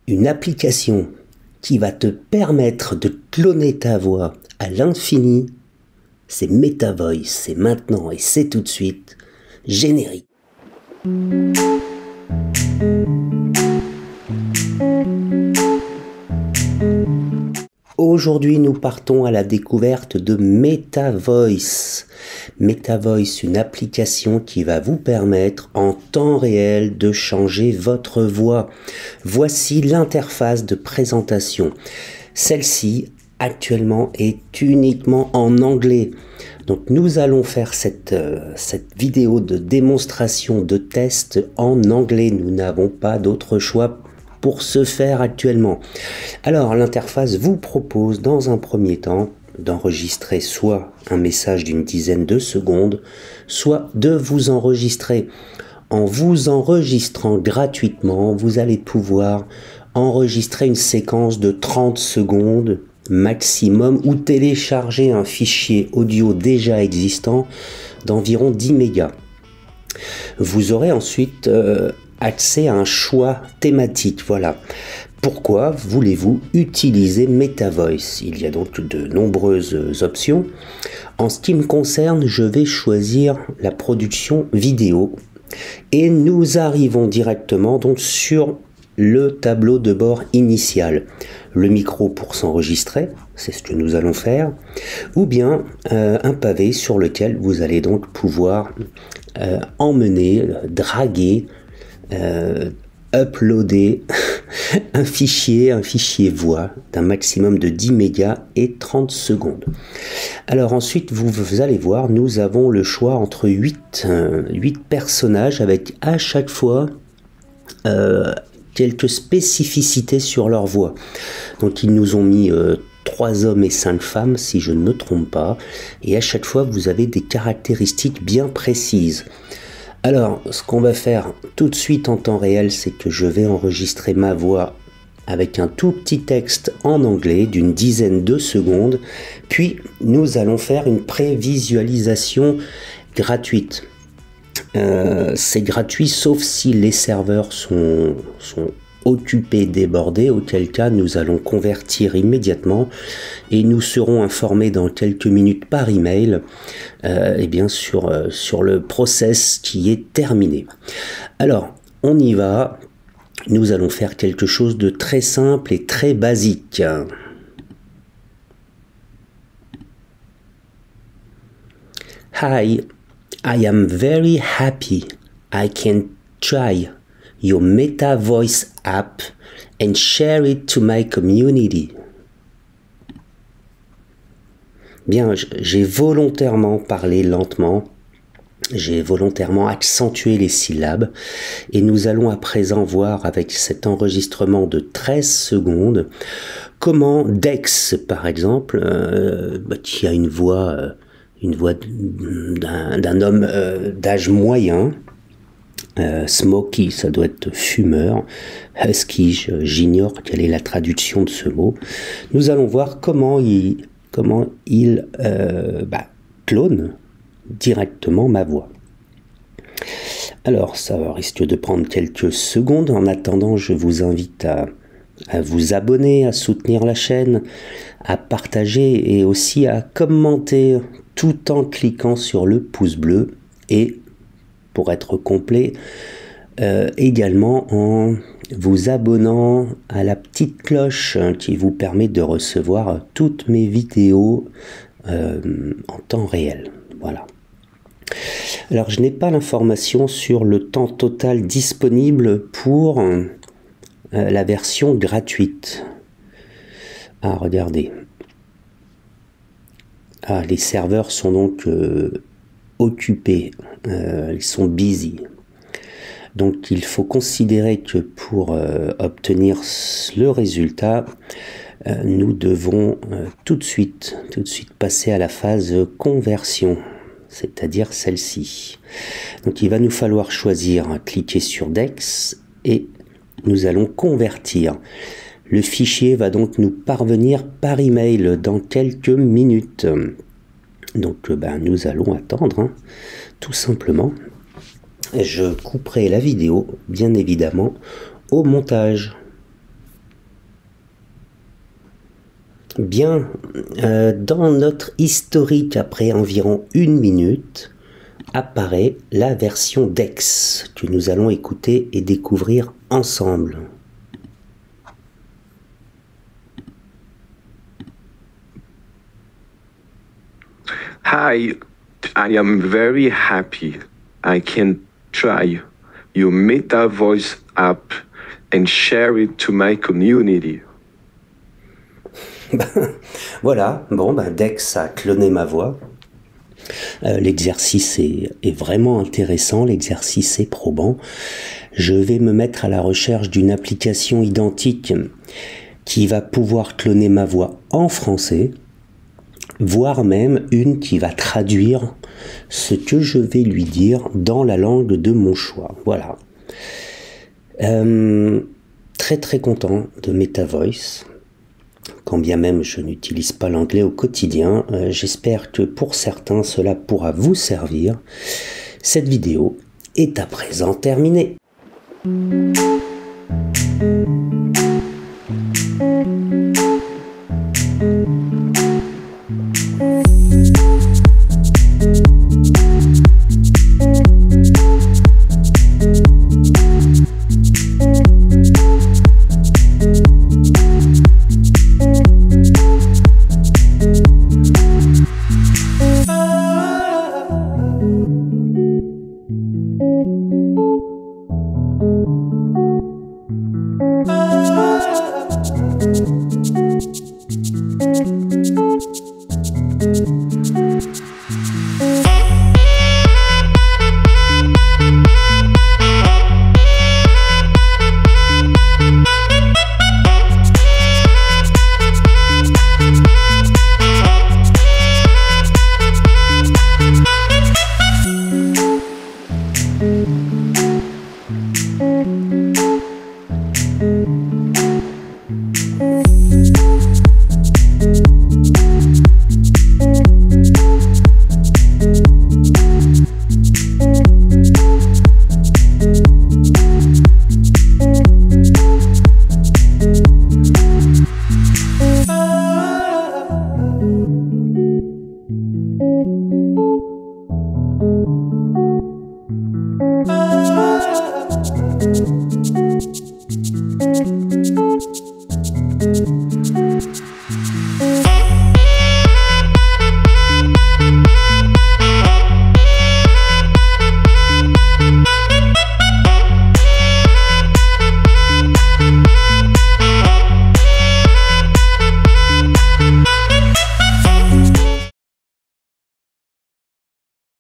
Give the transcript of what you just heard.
Une application qui va te permettre de cloner ta voix à l'infini, c'est MetaVoice, c'est maintenant et c'est tout de suite. Générique. Aujourd'hui, nous partons à la découverte de MetaVoice. MetaVoice, une application qui va vous permettre en temps réel de changer votre voix. Voici l'interface de présentation. Celle-ci, actuellement, est uniquement en anglais. Donc, nous allons faire cette vidéo de démonstration, de test en anglais. Nous n'avons pas d'autre choix pour ce faire actuellement. Alors, l'interface vous propose dans un premier temps d'enregistrer soit un message d'une dizaine de secondes, soit de vous enregistrer. En vous enregistrant gratuitement, vous allez pouvoir enregistrer une séquence de 30 secondes maximum ou télécharger un fichier audio déjà existant d'environ 10 mégas. Vous aurez ensuite accès à un choix thématique. Voilà. Pourquoi voulez-vous utiliser MetaVoice? Il y a donc de nombreuses options. En ce qui me concerne, je vais choisir la production vidéo et nous arrivons directement donc sur le tableau de bord initial. Le micro pour s'enregistrer, c'est ce que nous allons faire, ou bien un pavé sur lequel vous allez donc pouvoir emmener, draguer, uploader un fichier voix d'un maximum de 10 mégas et 30 secondes. Alors ensuite, vous allez voir, nous avons le choix entre 8 personnages avec à chaque fois quelques spécificités sur leur voix. Donc ils nous ont mis 3 hommes et 5 femmes, si je ne me trompe pas, et à chaque fois vous avez des caractéristiques bien précises. Alors, ce qu'on va faire tout de suite en temps réel, c'est que je vais enregistrer ma voix avec un tout petit texte en anglais d'une dizaine de secondes, puis nous allons faire une prévisualisation gratuite. C'est gratuit sauf si les serveurs sont occupés, débordés, auquel cas nous allons convertir immédiatement et nous serons informés dans quelques minutes par email et bien sur le process qui est terminé. Alors on y va, nous allons faire quelque chose de très simple et très basique. Hi, I am very happy I can try your MetaVoice app and share it to my community. Bien, j'ai volontairement parlé lentement, j'ai volontairement accentué les syllabes et nous allons à présent voir avec cet enregistrement de 13 secondes comment Dex, par exemple, qui a une voix d'un homme d'âge moyen, Smoky, ça doit être fumeur, Husky, j'ignore quelle est la traduction de ce mot. Nous allons voir comment il clone directement ma voix. Alors, ça risque de prendre quelques secondes. En attendant, je vous invite à vous abonner, à soutenir la chaîne, à partager et aussi à commenter tout en cliquant sur le pouce bleu et, pour être complet, également en vous abonnant à la petite cloche qui vous permet de recevoir toutes mes vidéos en temps réel. Voilà. Alors, je n'ai pas l'information sur le temps total disponible pour la version gratuite. Ah, regardez. Ah, les serveurs sont donc occupés. Ils sont busy. Donc, il faut considérer que pour obtenir le résultat, nous devons tout de suite passer à la phase conversion, c'est-à-dire celle-ci. Donc, il va nous falloir choisir, cliquer sur Dex et nous allons convertir. Le fichier va donc nous parvenir par email dans quelques minutes. Donc nous allons attendre, tout simplement. Je couperai la vidéo, bien évidemment, au montage. Bien, dans notre historique, après environ 1 minute, apparaît la version DeX que nous allons écouter et découvrir ensemble. Hi, I am very happy I can try your Meta Voice app and share it to my community. Voilà, bon, Dex a cloné ma voix. L'exercice est vraiment intéressant, l'exercice est probant. Je vais me mettre à la recherche d'une application identique qui va pouvoir cloner ma voix en français, voire même une qui va traduire ce que je vais lui dire dans la langue de mon choix. Voilà. Très très content de Meta Voice. Quand bien même je n'utilise pas l'anglais au quotidien, j'espère que pour certains cela pourra vous servir. Cette vidéo est à présent terminée.